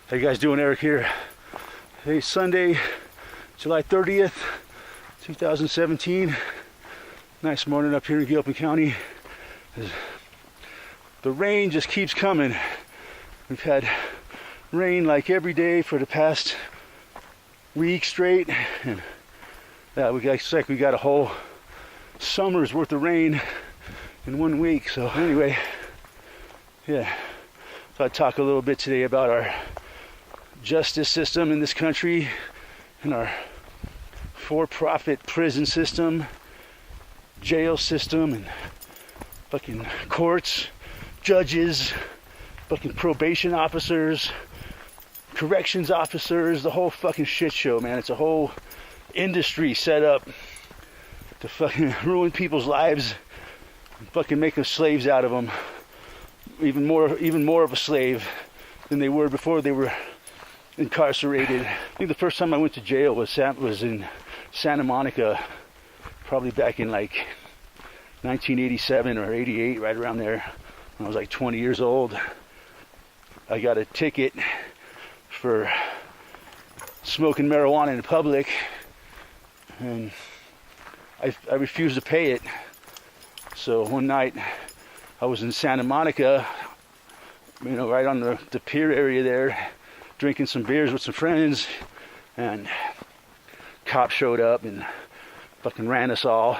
How you guys doing? Eric here. Today's Sunday, July 30th, 2017. Nice morning up here in Gilpin County. The rain just keeps coming. We've had rain like every day for the past week straight, and it's like we got a whole summer's worth of rain in 1 week. So anyway, yeah, so I'd talk a little bit today about our justice system in this country and our for-profit prison system, jail system, and fucking courts, judges, fucking probation officers, corrections officers, the whole fucking shit show, man. It's a whole industry set up to fucking ruin people's lives and fucking make them slaves out of them. Even more of a slave than they were before they were incarcerated. I think the first time I went to jail was in Santa Monica, probably back in like 1987 or 88, right around there, when I was like 20 years old. I got a ticket for smoking marijuana in public, and I refused to pay it. So one night I was in Santa Monica, right on the pier area there, drinking some beers with some friends, and cops showed up and fucking ran us all,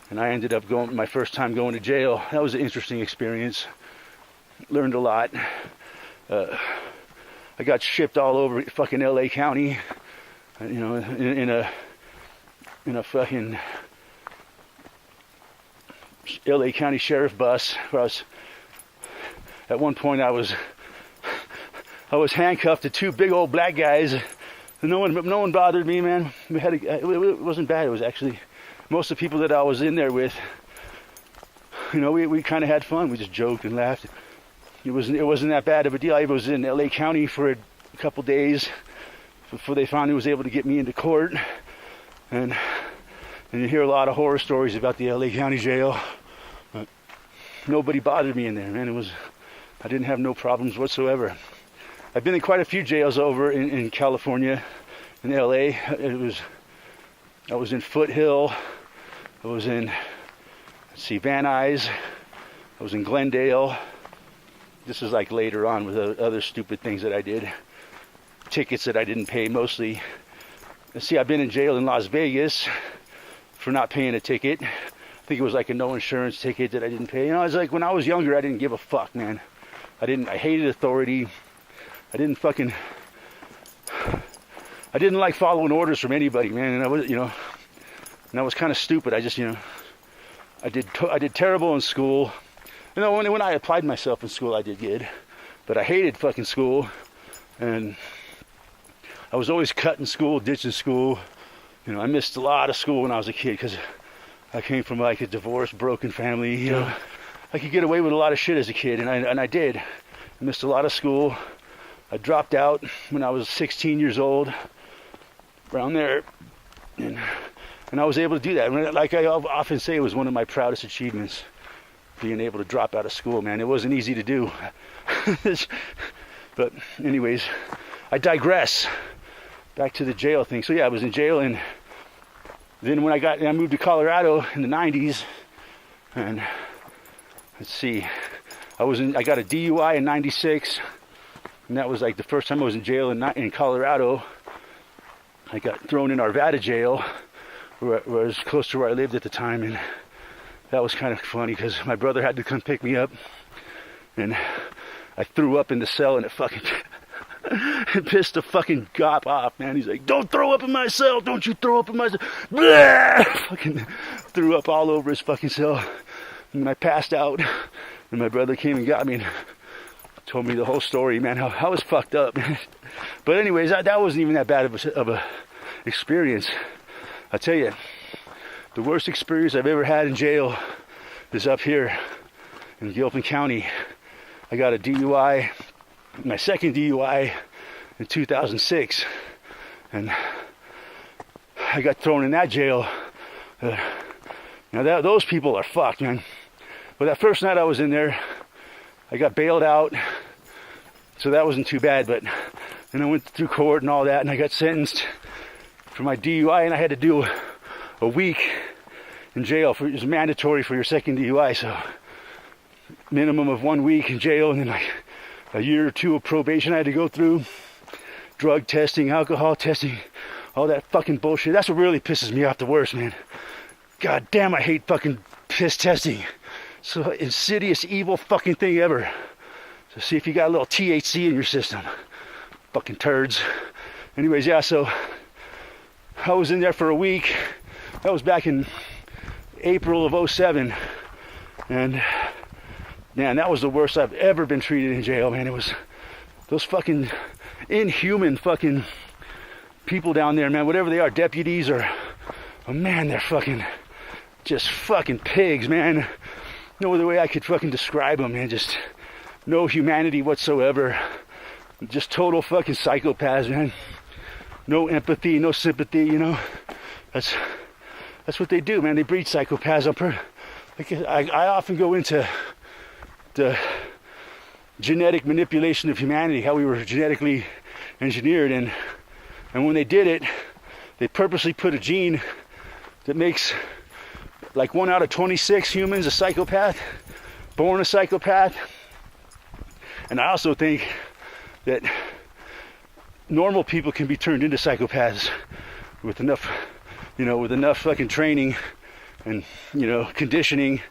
and I ended up my first time going to jail. That was an interesting experience. Learned a lot. I got shipped all over fucking LA County, in a fucking LA County sheriff bus. Where at one point I was handcuffed to two big old black guys. No one bothered me, man. It wasn't bad. It was actually most of the people that I was in there with. We kind of had fun. We just joked and laughed. It wasn't that bad of a deal. I was in LA County for a couple days before they finally was able to get me into court. And you hear a lot of horror stories about the LA County jail. But nobody bothered me in there, man. I didn't have no problems whatsoever. I've been in quite a few jails over in California, in LA. I was in Foothill. I was in, Van Nuys. I was in Glendale. This is like later on with other stupid things that I did. Tickets that I didn't pay mostly. I've been in jail in Las Vegas for not paying a ticket. I think it was like a no insurance ticket that I didn't pay. It's like when I was younger, I didn't give a fuck, man. I hated authority. I didn't like following orders from anybody, man. And I was kind of stupid. I did terrible in school. When I applied myself in school, I did good, but I hated fucking school, and I was always cutting school, ditching school. I missed a lot of school when I was a kid because I came from like a divorced, broken family. I could get away with a lot of shit as a kid, and I did. I missed a lot of school. I dropped out when I was 16 years old, around there, and I was able to do that. Like I often say, it was one of my proudest achievements, being able to drop out of school, man. It wasn't easy to do. But anyways, I digress. Back to the jail thing. So yeah, I was in jail, and then I moved to Colorado in the 90s, and I got a DUI in 96. And that was like the first time I was in jail in Colorado. I got thrown in Arvada jail, where it was close to where I lived at the time, and that was kind of funny because my brother had to come pick me up, and I threw up in the cell, and it pissed the fucking cop off, man. He's like, "Don't throw up in my cell! Don't you throw up in my cell!" Blah! Fucking threw up all over his fucking cell, and I passed out, and my brother came and got me and told me the whole story, man. I was fucked up. But anyways, that wasn't even that bad of a experience. I tell you, the worst experience I've ever had in jail is up here in Gilpin County. I got a DUI, my second DUI in 2006, and I got thrown in that jail. Those people are fucked, man. But that first night I was in there, I got bailed out, so that wasn't too bad. But And I went through court and all that, and I got sentenced for my DUI, and I had to do a week in jail. It was mandatory for your second DUI, so minimum of 1 week in jail, and then like a year or two of probation I had to go through. Drug testing, alcohol testing, all that fucking bullshit. That's what really pisses me off the worst, man. God damn, I hate fucking piss testing. So insidious, evil fucking thing ever. So see if you got a little THC in your system. Fucking turds. Anyways, yeah, so I was in there for a week. That was back in April of 07. And man, that was the worst I've ever been treated in jail, man. It was those fucking inhuman fucking people down there, man. Whatever they are, deputies or, oh man, they're fucking, just fucking pigs, man. No other way I could fucking describe them, man. Just no humanity whatsoever. Just total fucking psychopaths, man. No empathy, no sympathy, you know. That's what they do, man. They breed psychopaths. I often go into the genetic manipulation of humanity, how we were genetically engineered, and when they did it, they purposely put a gene that makes like 1 out of 26 humans a psychopath, born a psychopath. And I also think that normal people can be turned into psychopaths with enough, with enough fucking training and, conditioning.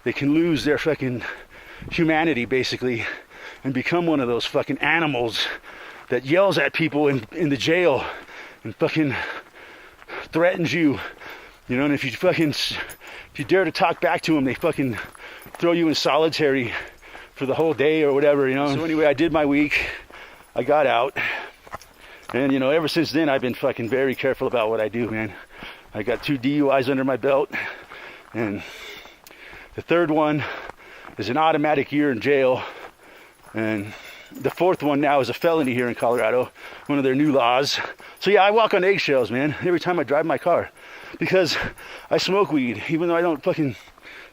They can lose their fucking humanity, basically, and become one of those fucking animals that yells at people in the jail and fucking threatens you, and if you dare to talk back to them, they fucking throw you in solitary for the whole day or whatever, So anyway, I did my week. I got out. And, ever since then, I've been fucking very careful about what I do, man. I got 2 DUIs under my belt. And the third one is an automatic year in jail. And the 4th one now is a felony here in Colorado. One of their new laws. So yeah, I walk on eggshells, man, every time I drive my car. Because I smoke weed, even though I don't fucking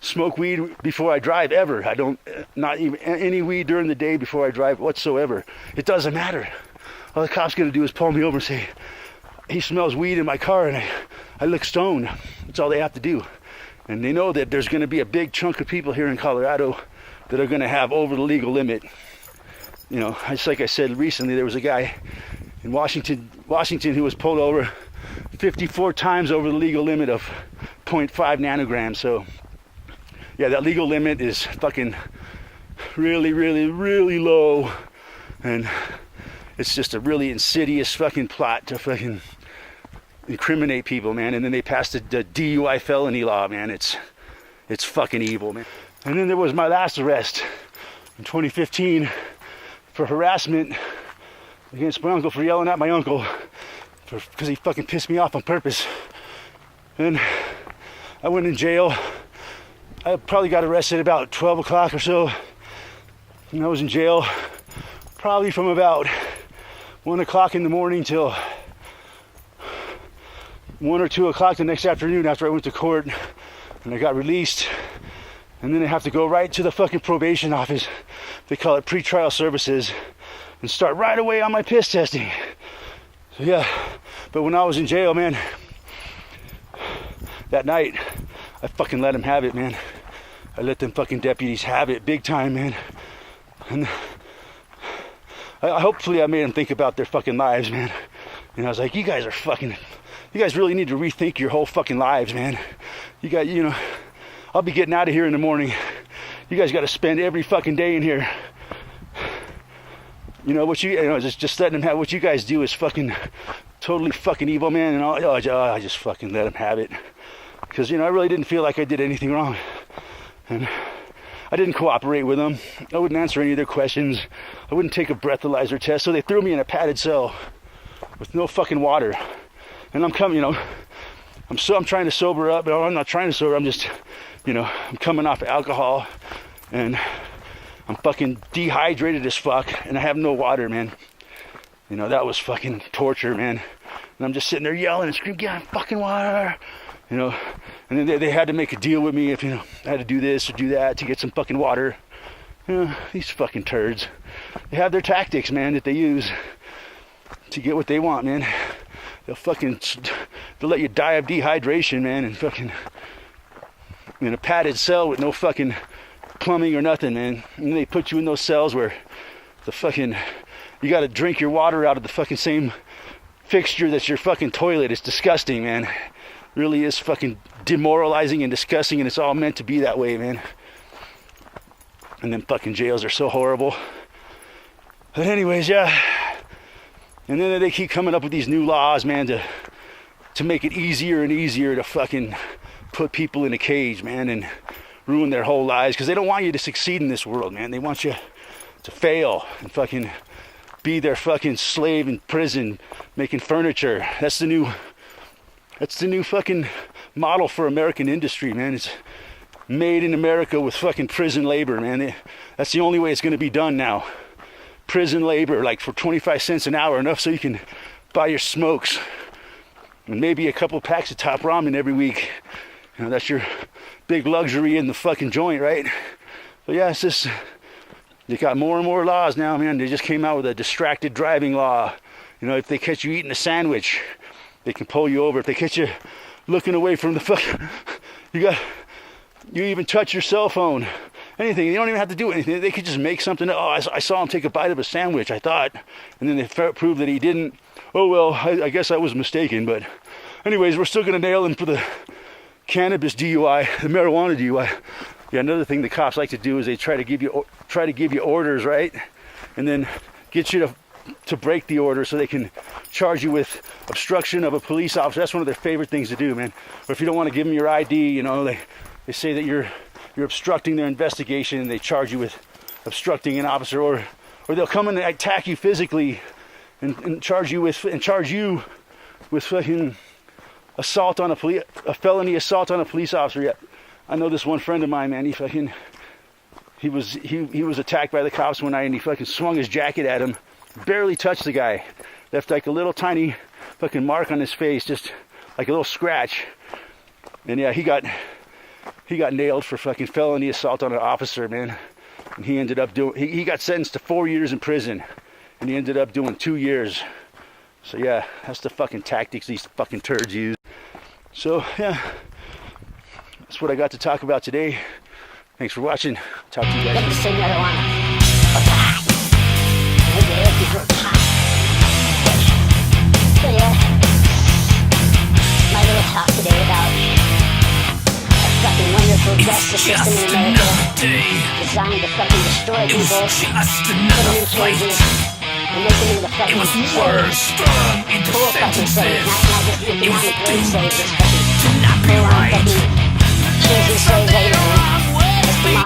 smoke weed before I drive ever. I don't, not even any weed during the day before I drive whatsoever. It doesn't matter. All the cop's gonna do is pull me over and say, he smells weed in my car, and I look stoned. That's all they have to do. And they know that there's gonna be a big chunk of people here in Colorado that are gonna have over the legal limit. Just like I said recently, there was a guy in Washington who was pulled over 54 times over the legal limit of 0.5 nanograms. So yeah, that legal limit is fucking really, really, really low. And it's just a really insidious fucking plot to fucking incriminate people, man. And then they passed the DUI felony law, man. It's fucking evil, man. And then there was my last arrest in 2015 for harassment against my uncle, for yelling at my uncle because he fucking pissed me off on purpose. And I went in jail. I probably got arrested about 12 o'clock or so. And I was in jail probably from about 1 o'clock in the morning till 1 or 2 o'clock the next afternoon after I went to court. And I got released. And then I have to go right to the fucking probation office. They call it pretrial services. And start right away on my piss testing. So yeah, but when I was in jail, man, that night, I fucking let them have it, man. I let them fucking deputies have it big time, man. And hopefully I made them think about their fucking lives, man. And I was like, you guys really need to rethink your whole fucking lives, man. You got, I'll be getting out of here in the morning. You guys got to spend every fucking day in here. Just letting them have what you guys do is fucking totally fucking evil, man. And I just fucking let them have it. Because, I really didn't feel like I did anything wrong. And I didn't cooperate with them. I wouldn't answer any of their questions. I wouldn't take a breathalyzer test. So they threw me in a padded cell with no fucking water. And I'm coming, I'm trying to sober up. But I'm not trying to sober. I'm just, I'm coming off of alcohol. And I'm fucking dehydrated as fuck. And I have no water, man. That was fucking torture, man. And I'm just sitting there yelling and screaming, "Get fucking water!" And then they had to make a deal with me if, I had to do this or do that to get some fucking water. These fucking turds. They have their tactics, man, that they use. to get what they want, man. They'll let you die of dehydration, man, and fucking in a padded cell with no fucking plumbing or nothing, man. And they put you in those cells where you gotta drink your water out of the fucking same fixture that's your fucking toilet. It's disgusting, man. It really is fucking demoralizing and disgusting, and it's all meant to be that way, man. And then fucking jails are so horrible. But anyways, yeah. And then they keep coming up with these new laws, man, to make it easier and easier to fucking put people in a cage, man, and ruin their whole lives, because they don't want you to succeed in this world, man. They want you to fail and fucking be their fucking slave in prison making furniture. That's the new fucking model for American industry, man. It's made in America with fucking prison labor, man. That's the only way it's going to be done now. Prison labor, like for 25 cents an hour, enough so you can buy your smokes and maybe a couple packs of top ramen every week. You know, that's your big luxury in the fucking joint, right? But yeah, it's just, they got more and more laws now, man. They just came out with a distracted driving law. You know, if they catch you eating a sandwich, they can pull you over. If they catch you looking away from the fucking, you even touch your cell phone. Anything. They don't even have to do anything. They could just make something. Oh, I saw him take a bite of a sandwich, I thought. And then they proved that he didn't. Oh, well, I guess I was mistaken. But anyways, we're still going to nail him for the cannabis DUI, the marijuana DUI. Yeah, another thing the cops like to do is they try to give you orders, right? And then get you to break the order so they can charge you with obstruction of a police officer. That's one of their favorite things to do, man. Or if you don't want to give them your ID, you know, they say that you're obstructing their investigation, and they charge you with obstructing an officer, or they'll come and attack you physically and charge you with fucking assault on a felony assault on a police officer. Yeah, I know this one friend of mine, man. He was attacked by the cops one night, and he fucking swung his jacket at him, barely touched the guy, left like a little tiny fucking mark on his face, just like a little scratch. And yeah, he got nailed for fucking felony assault on an officer, man. And he ended up he got sentenced to 4 years in prison, and he ended up doing 2 years. So yeah, that's the fucking tactics these fucking turds use. So yeah, that's what I got to talk about today. Thanks for watching. Talk to you guys. Let's sing another one. So yeah, my little talk today about fucking wonderful justice system in America, designed to fucking destroy people, put them in cages, and make them into fucking slaves. Cool fucking slaves, not just economic wage slaves, just fucking full-on fucking cheesy slaves that